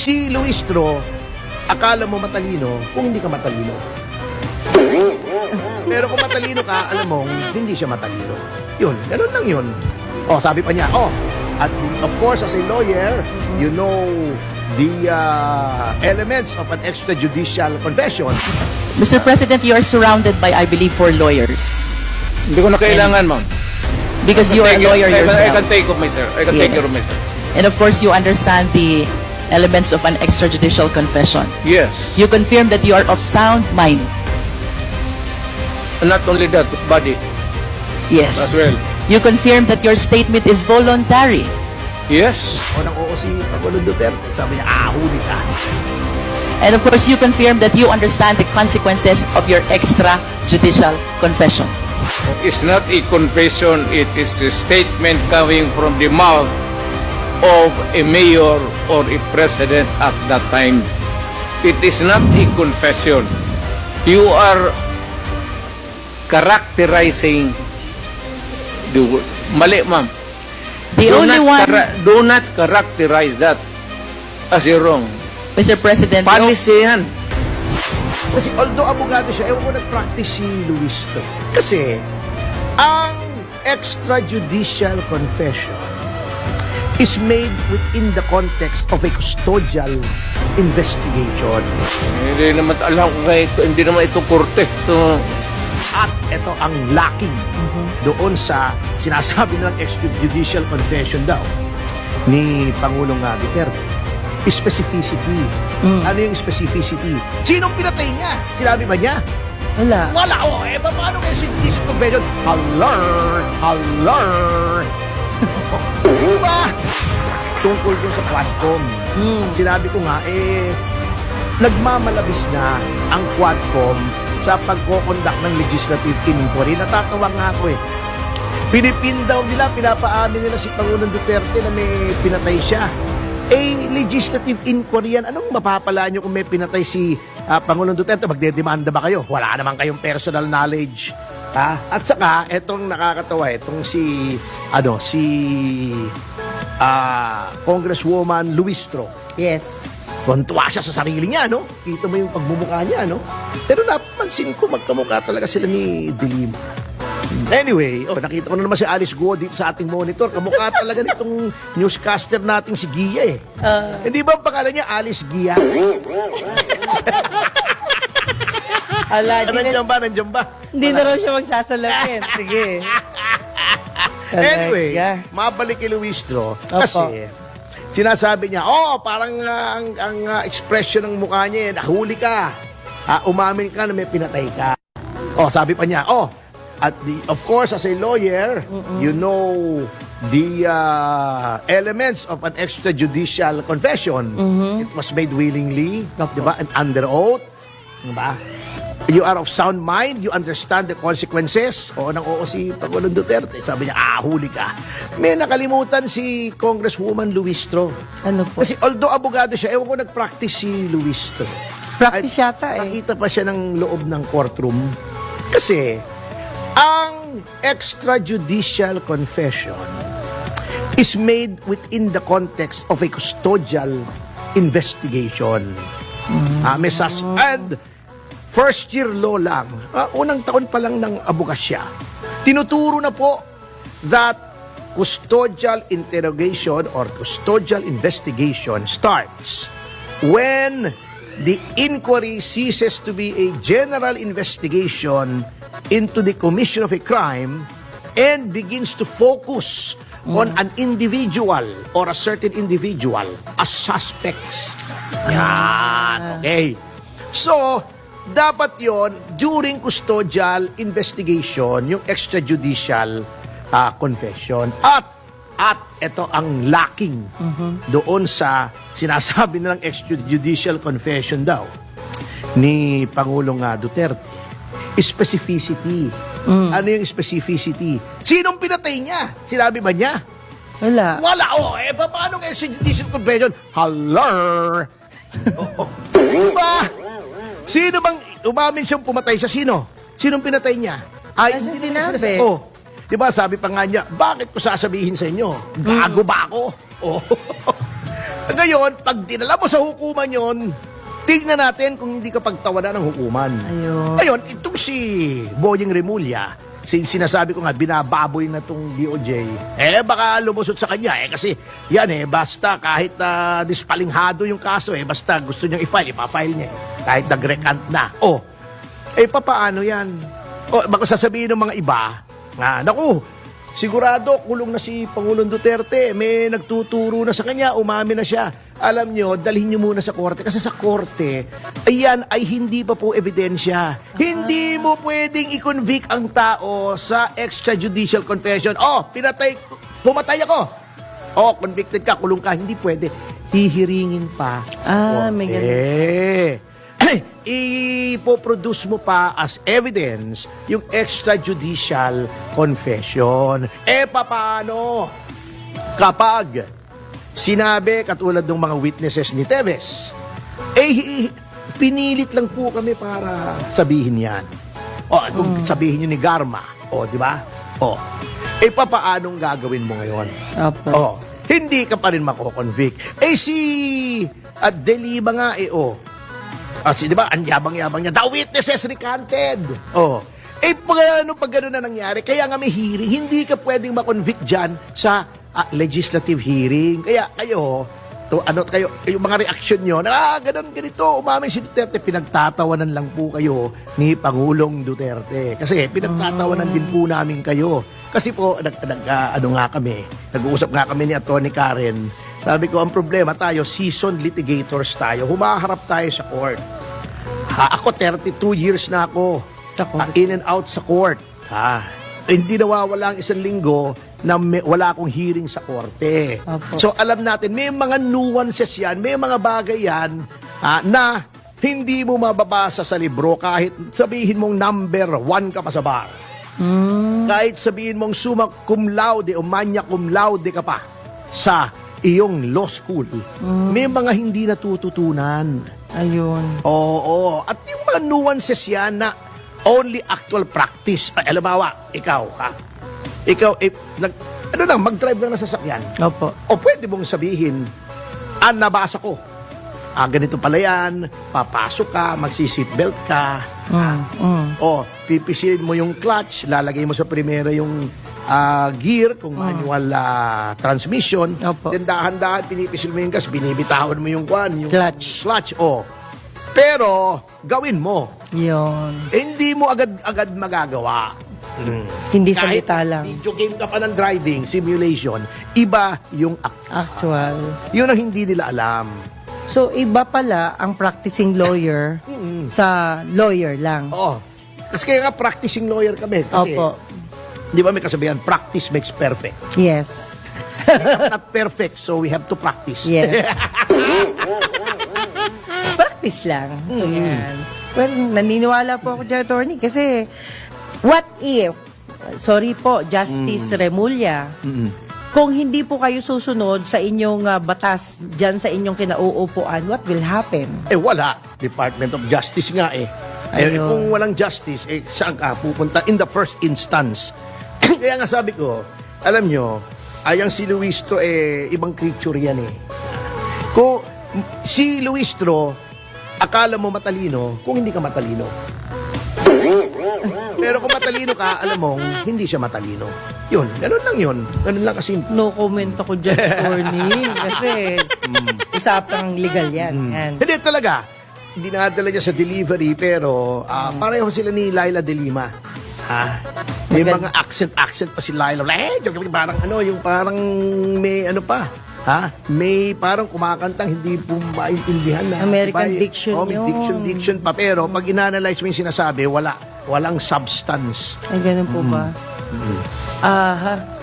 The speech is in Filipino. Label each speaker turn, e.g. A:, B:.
A: Si Luistro, akala mo matalino kung hindi ka matalino. Pero kung matalino ka, alam mong hindi siya matalino. Yun, ganun lang yun. Oh, sabi pa niya, at of course, as a lawyer, you know the elements of an extrajudicial confession.
B: Mr. President, you are surrounded by, I believe, 4 lawyers.
C: Hindi ko na kailangan, ma'am.
B: Because you are a lawyer
C: I
B: yourself.
C: can take of myself. I can take care of myself.
B: And of course, you understand the elements of an extrajudicial confession.
C: Yes.
B: You confirm that you are of sound mind.
C: Not only that, body
B: Yes.
C: as well.
B: You confirm that your statement is voluntary.
C: Yes.
A: O nang oo si Pangulong Duterte, sabi niya, huli ka.
B: And of course, you confirm that you understand the consequences of your extrajudicial confession.
C: It's not a confession, it is a statement coming from the mouth of a mayor or a president at that time. It is not a confession. You are characterizing the word. Mali, ma'am.
B: The only one,
C: Do not characterize that as a wrong.
B: Mr. President,
C: Policy yan.
A: Kasi although abogado siya, ewan ko nag-practice si Luis to. Kasi, ang extrajudicial confession is made within the context of a custodial investigation.
C: Hindi naman alam ko hindi naman ito korte. So,
A: At ito ang lacking doon sa sinasabi nilang extrajudicial confession daw ni Pangulong Duterte. Specificity. Ano yung specificity? Sinong pinatay niya? Sinabi ba niya?
B: wala.
A: Wala. Paano kaya si extrajudicial confession? Alert! Diba? Tungkol dun sa Quadcom. Sinabi ko nga, nagmamalabis na ang Quadcom sa pagkoconduct ng legislative inquiry. Natatawa nga ako Pinipin daw nila, pinapaamin nila si Pangulong Duterte na may pinatay siya. Legislative inquiry yan. Anong mapapala nyo kung may pinatay si Pangulong Duterte? Magdedemanda ba kayo? Wala naman kayong personal knowledge. At saka, etong nakakatawa, etong si Congresswoman Luistro.
D: Yes.
A: Tuntua siya sa sarili niya, no? Kita mo yung pagmumukha niya, no? Pero napansin ko, magkamukha talaga sila ni Dilima. Anyway, nakita ko na naman si Alice Guo dito sa ating monitor. Kamukha talaga nitong newscaster nating si Gia Hindi ba ang pangalan niya Alice Gia? Nandiyan ba?
D: Hindi na raw siya magsasalamin. Sige.
A: Anyway,
D: Talaga.
A: mabalik kay Luistro kasi sinasabi niya, parang ang expression ng mukha niya, nahuli ka. Umamin ka na may pinatay ka. Sabi pa niya, of course, as a lawyer, you know the elements of an extrajudicial confession. It was made willingly, diba? And under oath, diba? You are of sound mind, you understand the consequences. Nang oo si Pangulong Duterte, sabi niya, huli ka. May nakalimutan si Congresswoman Luistro.
D: Ano po?
A: Kasi although abogado siya, ewan ko nag-practice si Luistro.
D: Practice yata
A: Nakita pa siya ng loob ng courtroom. Kasi, ang extrajudicial confession is made within the context of a custodial investigation. May and first year law lang, unang taon pa lang ng abogasya, tinuturo na po that custodial interrogation or custodial investigation starts when the inquiry ceases to be a general investigation into the commission of a crime and begins to focus on an individual or a certain individual as suspects. Yan. Okay. So, dapat yon during custodial investigation, yung extrajudicial confession. At ito ang lacking doon sa sinasabi nilang extrajudicial confession daw ni Pangulong Duterte. Specificity. Ano yung specificity? Sinong pinatay niya? Sinabi ba niya?
D: Wala.
A: Wala. Paano kaya extrajudicial confession? Diba? Sino bang umamin siyang pumatay siya? Sino? Sinong pinatay niya? Hindi naman
D: sinabi.
A: Diba sabi pa nga niya, bakit ko sasabihin sa inyo? Gago ba ako? Ngayon, pag dinala mo sa hukuman yon, tignan natin kung hindi ka pagtawanan ng hukuman.
D: Ayun.
A: Ngayon, itong si Boyeng Remulla, sinasabi ko nga, binababoy na itong DOJ, baka lumusot sa kanya, kasi yan basta kahit dispalinghado yung kaso, basta gusto niyang i-file, ipa-file niya, kahit nag-recant na. Papaano yan? Baka sasabihin ng mga iba, naku, sigurado, kulong na si Pangulong Duterte, may nagtuturo na sa kanya, umami na siya. Alam nyo, dalhin nyo muna sa korte. Kasi sa korte, ayan ay hindi pa po ebidensya. Hindi mo pwedeng i-convict ang tao sa extrajudicial confession. Pumatay ako. Convicted ka, kulong ka. Hindi pwede. Hihiringin pa sa
D: may
A: korte. Ipoproduce mo pa as evidence yung extrajudicial confession. Paano? Kapag sinabi, katulad ng mga witnesses ni Teves, pinilit lang po kami para sabihin yan. Kung sabihin nyo ni Garma, di ba? Papaanong gagawin mo ngayon?
D: Opo.
A: Hindi ka pa rin mako-convict. Si Delima nga, kasi di ba, ang yabang-yabang niya, the witnesses recanted. Pag gano'n na nangyari, kaya nga may hearing, hindi ka pwedeng makonvict dyan sa legislative hearing. Kaya kayo, yung mga reaksyon nyo, ganito, umamin si Duterte, pinagtatawanan lang po kayo ni Pangulong Duterte. Kasi pinagtatawanan din po namin kayo. Kasi po, nag-uusap nga kami ni Atty. Karen. Sabi ko, ang problema tayo, seasoned litigators tayo. Humaharap tayo sa court. Ako, 32 years na ako. In and out sa court. Hindi nawawala ang isang linggo na wala akong hearing sa korte.
D: Opo.
A: So, alam natin, may mga nuances yan, may mga bagay yan na hindi mo mababasa sa libro kahit sabihin mong number 1 ka pa sa bar. Kahit sabihin mong summa cum laude o magna cum laude ka pa sa iyong law school, may mga hindi natututunan.
D: Ayun.
A: Oo. At yung mga nuances yan na only actual practice. Halimbawa, ikaw, mag-drive lang na sasakyan.
D: Opo.
A: O pwede mong sabihin, nabasa ko. Ganito pala yan, papasok ka, magsi-seatbelt ka. Pipisilin mo yung clutch, lalagay mo sa primera yung gear, kung manual transmission.
D: Opo.
A: Then dahan-dahan, pinipisil mo yung gas, binibitawan mo yung
D: Clutch.
A: Pero, gawin mo.
D: Yun.
A: Hindi mo agad magagawa.
D: Hindi
A: Kahit
D: salita lang.
A: video game ka pa ng driving, simulation, iba yung
D: Actual.
A: yun ang hindi nila alam.
D: So, iba pala ang practicing lawyer sa lawyer lang.
A: Kasi kaya nga practicing lawyer kami. Kasi,
D: Opo.
A: di ba may kasabihan, practice makes perfect.
D: Yes.
A: Not perfect, so we have to practice.
D: Yes. Practice lang. Ayan. Well, naniniwala po ako dyan, attorney, kasi what if, sorry po, Justice Remulla, kung hindi po kayo susunod sa inyong batas dyan sa inyong kinauupuan, what will happen?
A: Wala. Department of Justice nga
D: Ayun.
A: Kung walang justice, saan ka pupunta? In the first instance. Kaya nga sabi ko, alam nyo, ayang si Luistro, ibang creature yan Kung si Luistro, akala mo matalino kung hindi ka matalino. Pero kung matalino ka, alam mong hindi siya matalino. Yun, ganun lang yun. Ganun lang kasimple.
D: No comment ako dyan, attorney. Kasi usapang legal yan.
A: Hindi talaga. Dinadala niya sa delivery, pero pareho sila ni Laila De Lima. May mga accent pa si Laila. Parang yung parang may may parang kumakantang hindi po maintindihan na.
D: American diction
A: may
D: yun.
A: diction pa. Pero pag inanalyze mo yung sinasabi, walang substance.
D: Ay, ganun po ba? Aha.